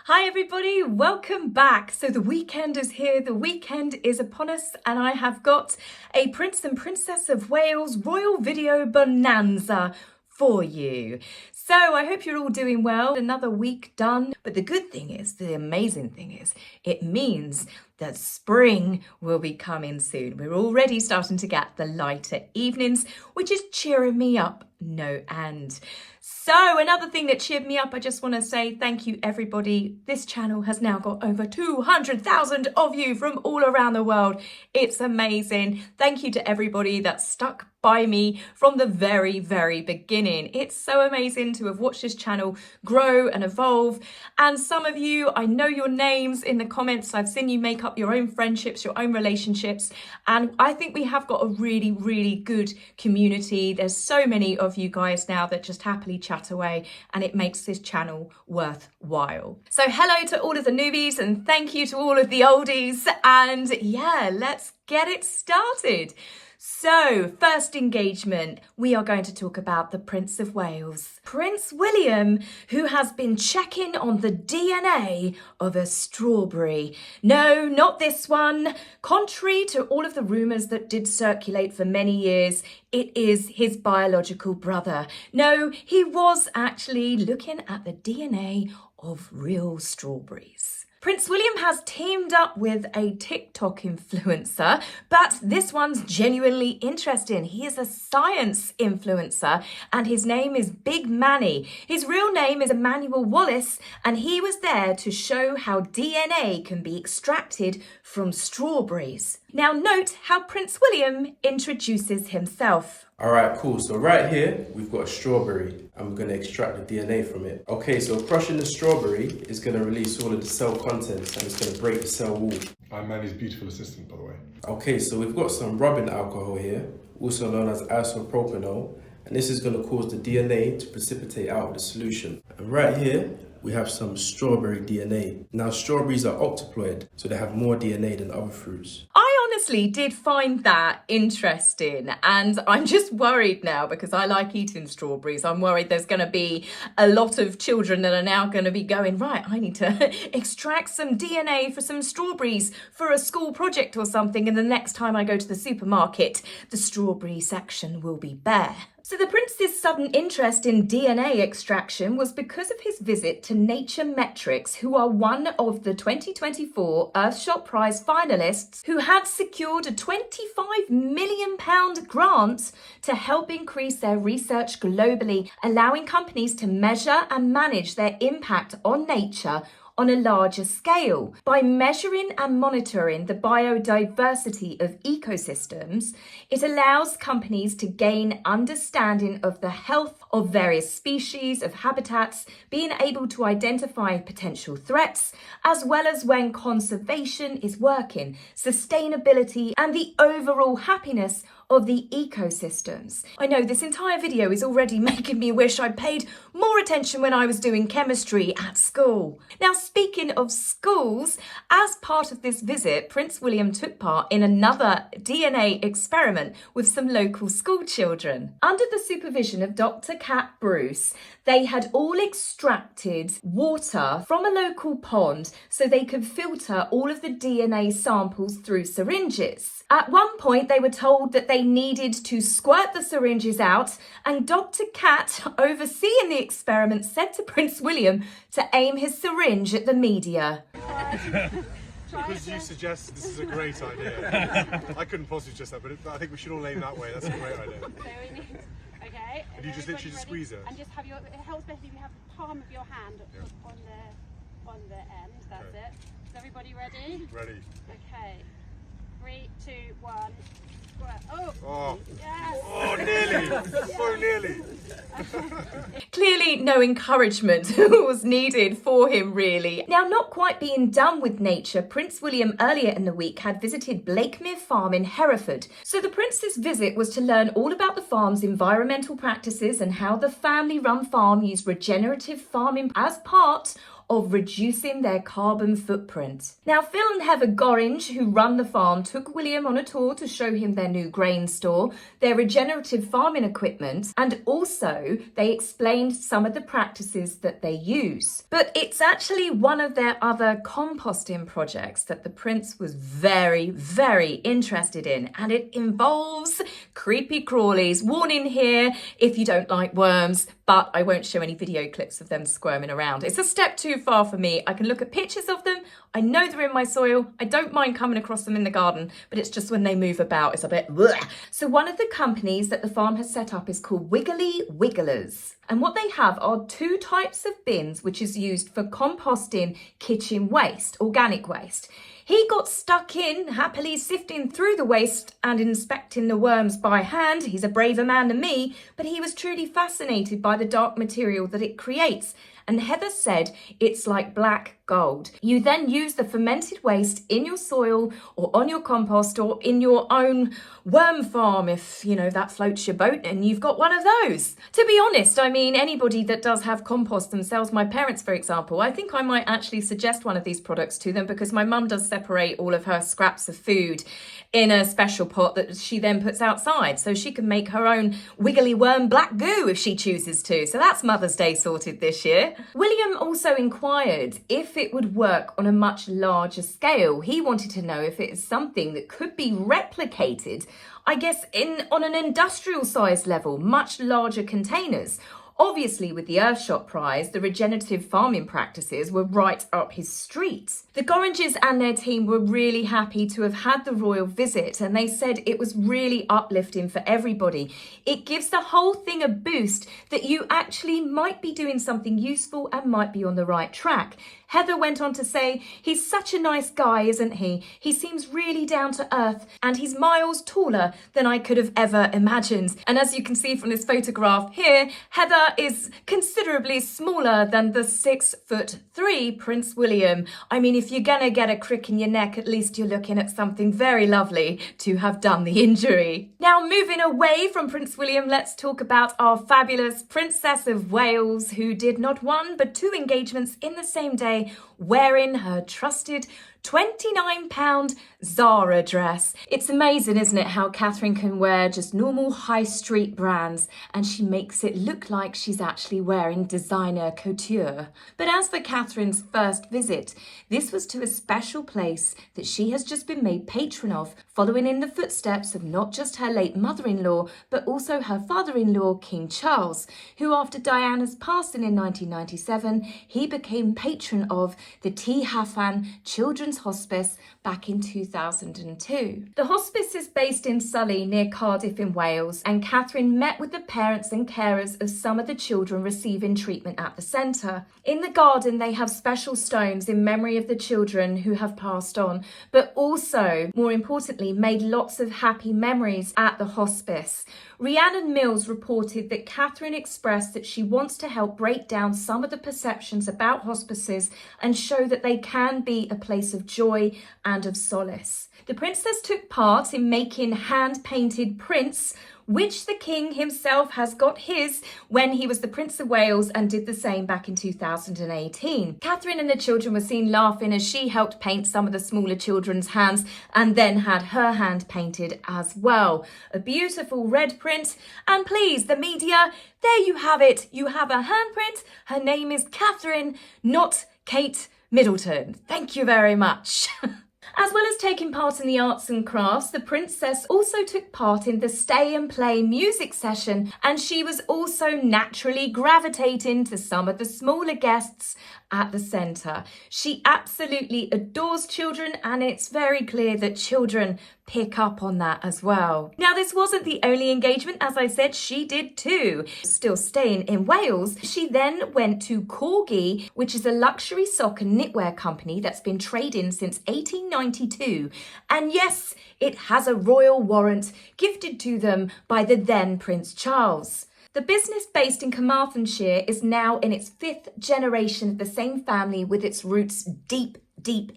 Hi everybody, welcome back. So the weekend is here, the weekend is upon us, and I have got a Prince and Princess of Wales royal video bonanza for you. So I hope you're all doing well. Another week done. But the good thing is, the amazing thing is, it means that spring will be coming soon. We're already starting to get the lighter evenings, which is cheering me up no end. So another thing that cheered me up, I just want to say thank you everybody. This channel has now got over 200,000 of you from all around the world. It's amazing. Thank you to everybody that stuck by me from the very, very beginning. It's so amazing to have watched this channel grow and evolve. And some of you, I know your names in the comments. I've seen you make up your own friendships, your own relationships. And I think we have got a really, really good community. There's so many of you guys now that just happily chat away, and it makes this channel worthwhile. So hello to all of the newbies and thank you to all of the oldies. And yeah, let's get it started. So, first engagement, we are going to talk about the Prince of Wales. Prince William, who has been checking on the DNA of a strawberry. No, not this one. Contrary to all of the rumours that did circulate for many years, it is his biological brother. No, he was actually looking at the DNA of real strawberries. Prince William has teamed up with a TikTok influencer, but this one's genuinely interesting. He is a science influencer and his name is Big Manny. His real name is Emmanuel Wallace, and he was there to show how DNA can be extracted from strawberries. Now note how Prince William introduces himself. Alright, cool. So right here, we've got a strawberry and we're going to extract the DNA from it. Okay, so crushing the strawberry is going to release all of the cell contents and it's going to break the cell wall. I'm Manny's beautiful assistant, by the way. Okay, so we've got some rubbing alcohol here, also known as isopropanol, and this is going to cause the DNA to precipitate out of the solution. And right here, we have some strawberry DNA. Now, strawberries are octoploid, so they have more DNA than other fruits. I honestly did find that interesting, and I'm just worried now because I like eating strawberries. I'm worried there's going to be a lot of children that are now going to be going, right, I need to extract some DNA for some strawberries for a school project or something, and the next time I go to the supermarket, the strawberry section will be bare. So the prince's sudden interest in DNA extraction was because of his visit to Nature Metrics, who are one of the 2024 Earthshot Prize finalists who had secured a £25 million grant to help increase their research globally, allowing companies to measure and manage their impact on nature on a larger scale. By measuring and monitoring the biodiversity of ecosystems, it allows companies to gain understanding of the health of various species of habitats, being able to identify potential threats, as well as when conservation is working, sustainability, and the overall happiness of the ecosystems. I know this entire video is already making me wish I paid more attention when I was doing chemistry at school. Now, speaking of schools, as part of this visit, Prince William took part in another DNA experiment with some local school children. Under the supervision of Dr. Kat Bruce, they had all extracted water from a local pond so they could filter all of the DNA samples through syringes. At one point, they were told that they needed to squirt the syringes out, and Dr. Kat, overseeing the experiment, said to Prince William to aim his syringe at the media. Because you suggested this is a great idea. I couldn't possibly suggest that, but I think we should all aim that way. That's a great idea. So we need, okay. And you just literally just squeeze it. And just have your. It helps better if you have the palm of your hand on the end. That's Okay. it. Is everybody ready? Ready. Okay. 3, 2, 1. Squirt. Oh. Oh. Yes. Oh, nearly. So nearly. Clearly no encouragement was needed for him, really. Now, not quite being done with nature, Prince William earlier in the week had visited Blakemere Farm in Hereford. So the prince's visit was to learn all about the farm's environmental practices and how the family-run farm used regenerative farming as part of reducing their carbon footprint. Now, Phil and Heather Gorringe, who run the farm, took William on a tour to show him their new grain store, their regenerative farming equipment, and also they explained some of the practices that they use. But it's actually one of their other composting projects that the Prince was very, very interested in, and it involves creepy crawlies. Warning here if you don't like worms, but I won't show any video clips of them squirming around. It's a step too far for me. I can look at pictures of them. I know they're in my soil. I don't mind coming across them in the garden, but it's just when they move about, it's a bit bleh. So one of the companies that the farm has set up is called Wiggly Wigglers. And what they have are two types of bins, which is used for composting kitchen waste, organic waste. He got stuck in, happily sifting through the waste and inspecting the worms by hand. He's a braver man than me, but he was truly fascinated by the dark material that it creates. And Heather said it's like black gold. You then use the fermented waste in your soil or on your compost or in your own worm farm, if, you know, that floats your boat, and you've got one of those. To be honest, I mean, anybody that does have compost themselves, my parents, for example, I think I might actually suggest one of these products to them, because my mum does separate all of her scraps of food in a special pot that she then puts outside, so she can make her own wiggly worm black goo if she chooses to. So that's Mother's Day sorted this year. William also inquired if it would work on a much larger scale. He wanted to know if it is something that could be replicated, I guess, on an industrial size level, much larger containers. Obviously, with the Earthshot Prize, the regenerative farming practices were right up his street. The Gorringes and their team were really happy to have had the royal visit, and they said it was really uplifting for everybody. It gives the whole thing a boost that you actually might be doing something useful and might be on the right track. Heather went on to say, he's such a nice guy, isn't he? He seems really down to earth, and he's miles taller than I could have ever imagined. And as you can see from this photograph here, Heather is considerably smaller than the 6'3" Prince William. I mean, if you're gonna get a crick in your neck, at least you're looking at something very lovely to have done the injury. Now, moving away from Prince William, let's talk about our fabulous Princess of Wales, who did not one but two engagements in the same day, wearing her trusted £29 Zara dress. It's amazing, isn't it, how Catherine can wear just normal high street brands and she makes it look like she's actually wearing designer couture. But as for Catherine's first visit, this was to a special place that she has just been made patron of, following in the footsteps of not just her late mother-in-law, but also her father-in-law, King Charles, who after Diana's passing in 1997, he became patron of the T. Haffan Children's Hospice back in 2002. The hospice is based in Sully near Cardiff in Wales, and Catherine met with the parents and carers of some of the children receiving treatment at the centre. In the garden they have special stones in memory of the children who have passed on, but also, more importantly, made lots of happy memories at the hospice. Rhiannon Mills reported that Catherine expressed that she wants to help break down some of the perceptions about hospices and show that they can be a place of joy and of solace. The princess took part in making hand-painted prints, which the king himself has got his when he was the Prince of Wales and did the same back in 2018. Catherine and the children were seen laughing as she helped paint some of the smaller children's hands and then had her hand painted as well. A beautiful red print, and please, the media, there you have it. You have a handprint. Her name is Catherine, not Kate Middleton. Thank you very much. As well as taking part in the arts and crafts, the princess also took part in the Stay and Play music session, and she was also naturally gravitating to some of the smaller guests at the centre. She absolutely adores children, and it's very clear that children pick up on that as well. Now, this wasn't the only engagement. As I said, she did too. Still staying in Wales, she then went to Corgi, which is a luxury sock and knitwear company that's been trading since 1892. And yes, it has a royal warrant gifted to them by the then Prince Charles. The business, based in Carmarthenshire, is now in its 5th generation of the same family, with its roots deep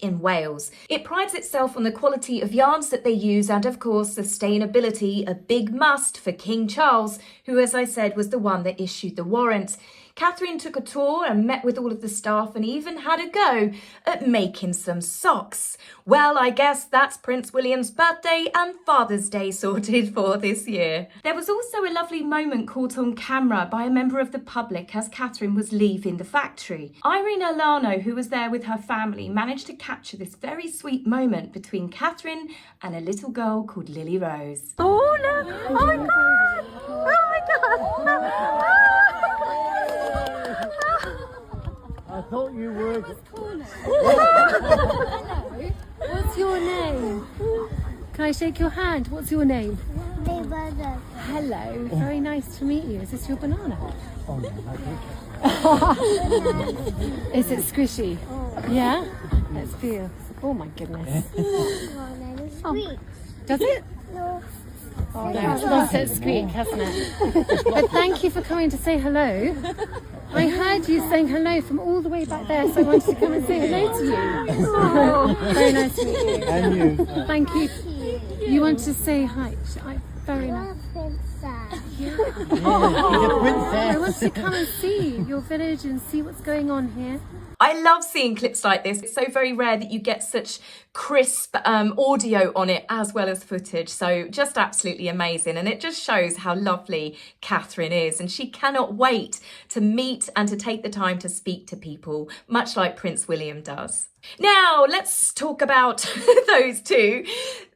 in Wales. It prides itself on the quality of yarns that they use, and of course sustainability, a big must for King Charles, who, as I said, was the one that issued the warrant. Catherine took a tour and met with all of the staff and even had a go at making some socks. Well, I guess that's Prince William's birthday and Father's Day sorted for this year. There was also a lovely moment caught on camera by a member of the public as Catherine was leaving the factory. Irene Alano, who was there with her family, managed to capture this very sweet moment between Catherine and a little girl called Lily Rose. Oh no! Oh my god! Oh my god! I thought you were. Hello. What's your name? Can I shake your hand? What's your name? Hello. Very nice to meet you. Is this your banana? Oh no, I think Is it squishy? Yeah? Let's feel. Oh my goodness. Oh. Does it? No. Oh no, it's lost its squeak, hasn't it? But thank you for coming to say hello. I heard you saying hello from all the way back there, so I wanted to come and say hello to you. Oh, very nice to meet you. And you. Thank you. You want to say hi? Very nice. He's a princess. I want to come and see your village and see what's going on here. I love seeing clips like this. It's so very rare that you get such crisp audio on it as well as footage. So just absolutely amazing. And it just shows how lovely Catherine is. And she cannot wait to meet and to take the time to speak to people, much like Prince William does. Now, let's talk about those two.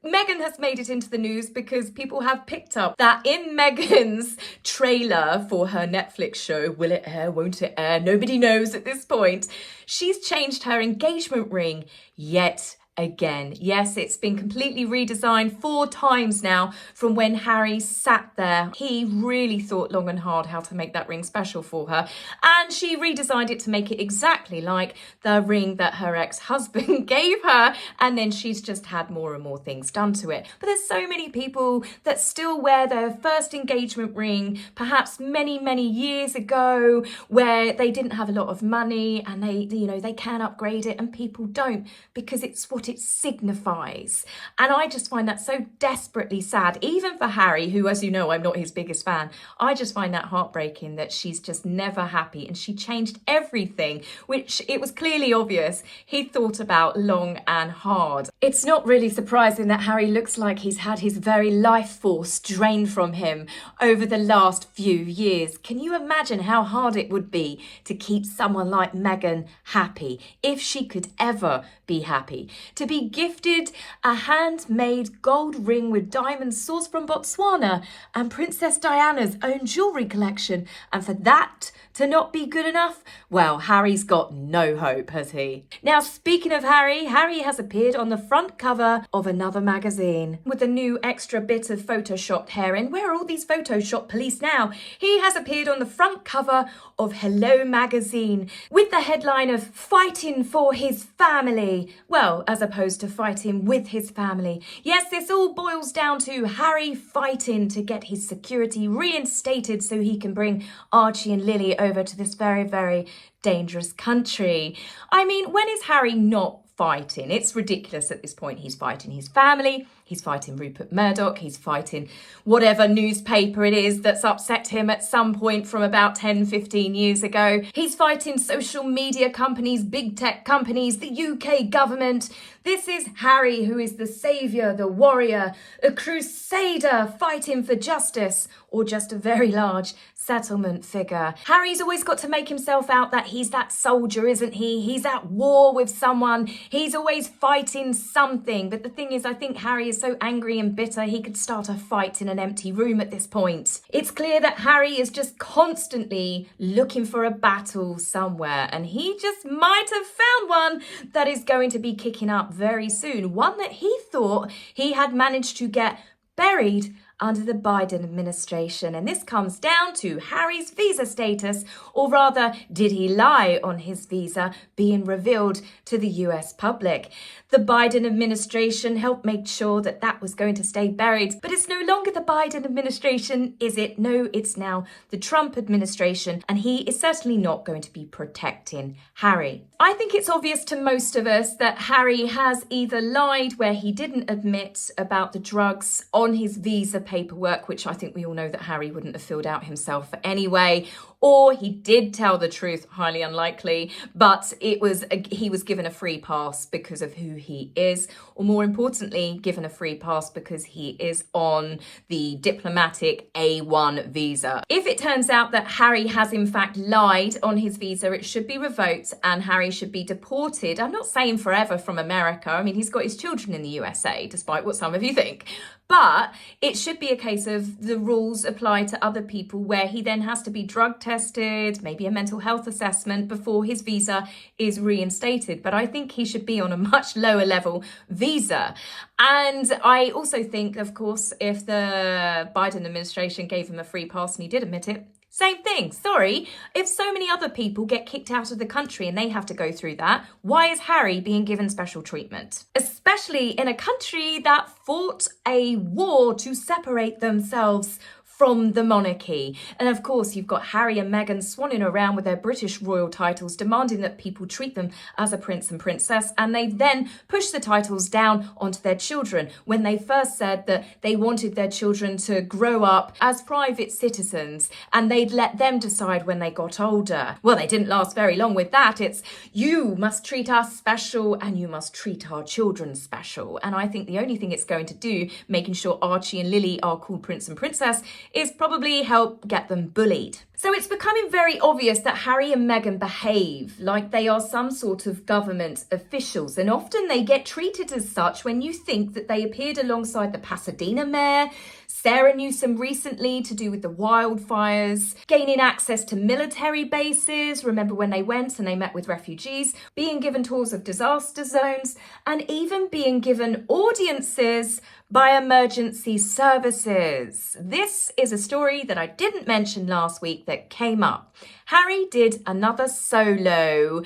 Meghan has made it into the news because people have picked up that in Meghan's trailer for her Netflix show, will it air, won't it air? Nobody knows at this point. She's changed her engagement ring yet again. Yes, it's been completely redesigned 4 times now from when Harry sat there. He really thought long and hard how to make that ring special for her, and she redesigned it to make it exactly like the ring that her ex-husband gave her, and then she's just had more and more things done to it. But there's so many people that still wear their first engagement ring perhaps many years ago, where they didn't have a lot of money and they can upgrade it, and people don't, because it's what it signifies. And I just find that so desperately sad, even for Harry, who, as you know, I'm not his biggest fan. I just find that heartbreaking that she's just never happy, and she changed everything, which it was clearly obvious he thought about long and hard. It's not really surprising that Harry looks like he's had his very life force drained from him over the last few years. Can you imagine how hard it would be to keep someone like Meghan happy, if she could ever be happy? To be gifted a handmade gold ring with diamonds sourced from Botswana and Princess Diana's own jewellery collection, and for that to not be good enough? Well, Harry's got no hope, has he? Now, speaking of Harry, Harry has appeared on the front cover of another magazine with a new extra bit of photoshopped hair in. Where are all these Photoshop police now? He has appeared on the front cover of Hello magazine with the headline of "Fighting for his family." Well, as opposed to fighting with his family. Yes, this all boils down to Harry fighting to get his security reinstated so he can bring Archie and Lily over to this very dangerous country. I mean, when is Harry not fighting? It's ridiculous at this point. He's fighting his family, he's fighting Rupert Murdoch, he's fighting whatever newspaper it is that's upset him at some point from about 10-15 years ago. He's fighting social media companies, big tech companies, the UK government. This is Harry, who is the saviour, the warrior, a crusader fighting for justice, or just a very large settlement figure. Harry's always got to make himself out that he's that soldier, isn't he? He's at war with someone. He's always fighting something. But the thing is, I think Harry is so angry and bitter he could start a fight in an empty room at this point. It's clear that Harry is just constantly looking for a battle somewhere, and he just might have found one that is going to be kicking up very soon. One that he thought he had managed to get buried under the Biden administration. And this comes down to Harry's visa status, or rather, did he lie on his visa being revealed to the US public? The Biden administration helped make sure that that was going to stay buried, but it's no longer the Biden administration, is it? No, it's now the Trump administration, and he is certainly not going to be protecting Harry. I think it's obvious to most of us that Harry has either lied where he didn't admit about the drugs on his visa paperwork, which I think we all know that Harry wouldn't have filled out himself anyway, or he did tell the truth, highly unlikely, but he was given a free pass because of who he is, or more importantly, given a free pass because he is on the diplomatic A1 visa. If it turns out that Harry has in fact lied on his visa, it should be revoked and Harry should be deported. I'm not saying forever from America. I mean, he's got his children in the USA, despite what some of you think. But it should be a case of the rules apply to other people where he then has to be drug tested, maybe a mental health assessment before his visa is reinstated. But I think he should be on a much lower level visa. And I also think, of course, if the Biden administration gave him a free pass and he did admit it, same thing. Sorry, if so many other people get kicked out of the country and they have to go through that, why is Harry being given special treatment? Especially in a country that fought a war to separate themselves from the monarchy. And of course, you've got Harry and Meghan swanning around with their British royal titles, demanding that people treat them as a prince and princess, and they then push the titles down onto their children when they first said that they wanted their children to grow up as private citizens and they'd let them decide when they got older. Well, they didn't last very long with that. It's, you must treat us special and you must treat our children special. And I think the only thing it's going to do, making sure Archie and Lily are called prince and princess, is probably help get them bullied. So it's becoming very obvious that Harry and Meghan behave like they are some sort of government officials, and often they get treated as such when you think that they appeared alongside the Pasadena mayor, Sarah Newsom recently to do with the wildfires, gaining access to military bases, remember when they went and they met with refugees, being given tours of disaster zones, and even being given audiences by emergency services. This is a story that I didn't mention last week that came up. Harry did another solo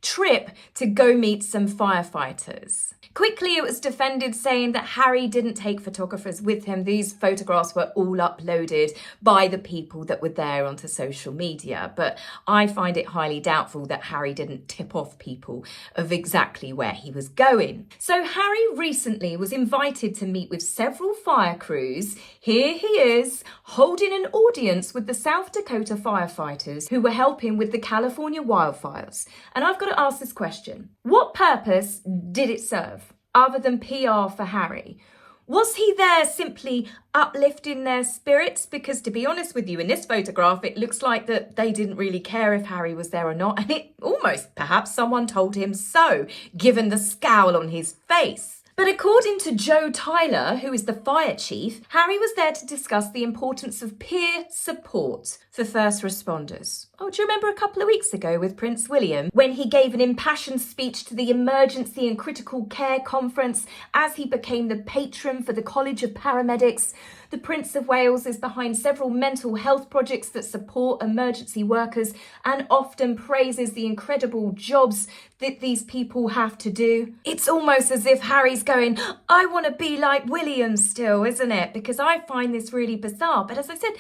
trip to go meet some firefighters. Quickly, it was defended saying that Harry didn't take photographers with him. These photographs were all uploaded by the people that were there onto social media. But I find it highly doubtful that Harry didn't tip off people of exactly where he was going. So Harry recently was invited to meet with several fire crews. Here he is holding an audience with the South Dakota firefighters who were helping with the California wildfires. And I've got to ask this question. What purpose did it serve other than PR for Harry? Was he there simply uplifting their spirits? Because to be honest with you, in this photograph, it looks like that they didn't really care if Harry was there or not. And it almost, perhaps someone told him so, given the scowl on his face. But according to Joe Tyler, who is the fire chief, Harry was there to discuss the importance of peer support for first responders. Oh, do you remember a couple of weeks ago with Prince William when he gave an impassioned speech to the Emergency and Critical Care Conference as he became the patron for the College of Paramedics? The Prince of Wales is behind several mental health projects that support emergency workers and often praises the incredible jobs that these people have to do. It's almost as if Harry's going, I want to be like William still, isn't it? Because I find this really bizarre. But as I said,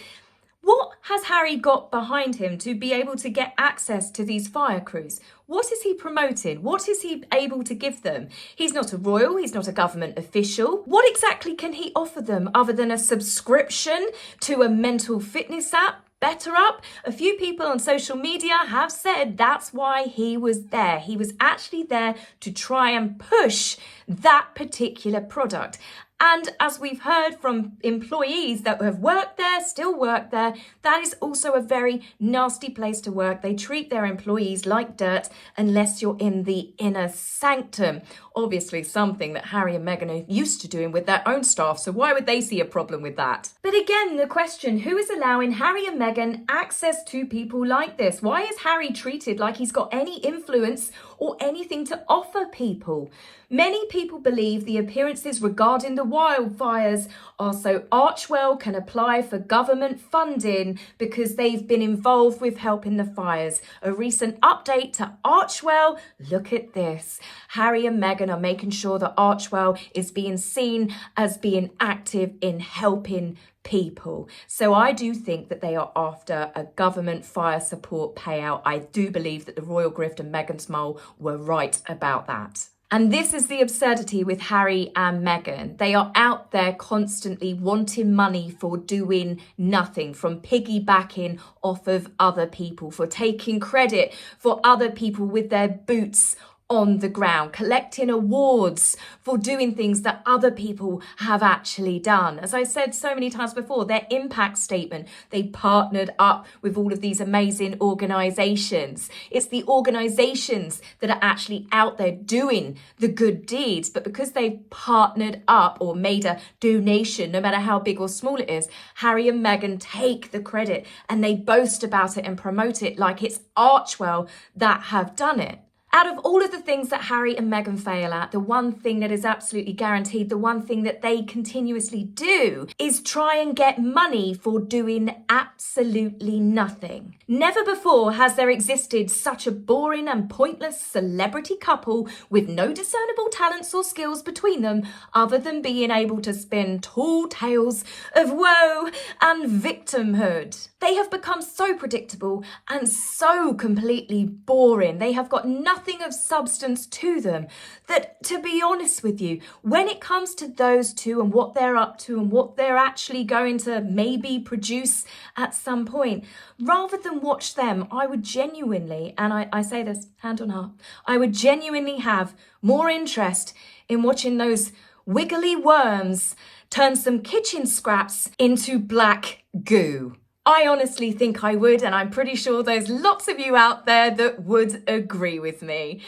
what has Harry got behind him to be able to get access to these fire crews? What is he promoting? What is he able to give them? He's not a royal, he's not a government official. What exactly can he offer them other than a subscription to a mental fitness app? Better Up? A few people on social media have said that's why he was there. He was actually there to try and push that particular product. And as we've heard from employees that have worked there, still work there, that is also a very nasty place to work. They treat their employees like dirt unless you're in the inner sanctum. Obviously something that Harry and Meghan are used to doing with their own staff, so why would they see a problem with that? But again, the question, who is allowing Harry and Meghan access to people like this? Why is Harry treated like he's got any influence or anything to offer people? Many people believe the appearances regarding the wildfires are so Archwell can apply for government funding because they've been involved with helping the fires. A recent update to Archwell, look at this. Harry and Meghan are making sure that Archwell is being seen as being active in helping people. So I do think that they are after a government fire support payout. I do believe that the Royal Grift and Meghan's Mole were right about that. And this is the absurdity with Harry and Meghan. They are out there constantly wanting money for doing nothing, from piggybacking off of other people, for taking credit for other people with their boots on the ground, collecting awards for doing things that other people have actually done. As I said so many times before, their impact statement, they partnered up with all of these amazing organisations. It's the organisations that are actually out there doing the good deeds, but because they've partnered up or made a donation, no matter how big or small it is, Harry and Meghan take the credit and they boast about it and promote it like it's Archwell that have done it. Out of all of the things that Harry and Meghan fail at, the one thing that is absolutely guaranteed, the one thing that they continuously do, is try and get money for doing absolutely nothing. Never before has there existed such a boring and pointless celebrity couple with no discernible talents or skills between them other than being able to spin tall tales of woe and victimhood. They have become so predictable and so completely boring. They have got nothing of substance to them that, to be honest with you, when it comes to those two and what they're up to and what they're actually going to maybe produce at some point, rather than watch them, I would genuinely, and I say this hand on heart, I would genuinely have more interest in watching those wiggly worms turn some kitchen scraps into black goo. I honestly think I would, and I'm pretty sure there's lots of you out there that would agree with me.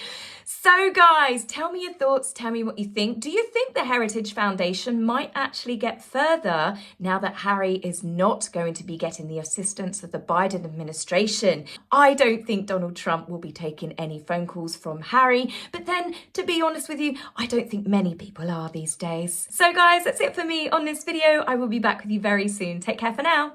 So guys, tell me your thoughts, tell me what you think. Do you think the Heritage Foundation might actually get further now that Harry is not going to be getting the assistance of the Biden administration? I don't think Donald Trump will be taking any phone calls from Harry, but then, to be honest with you, I don't think many people are these days. So guys, that's it for me on this video. I will be back with you very soon. Take care for now.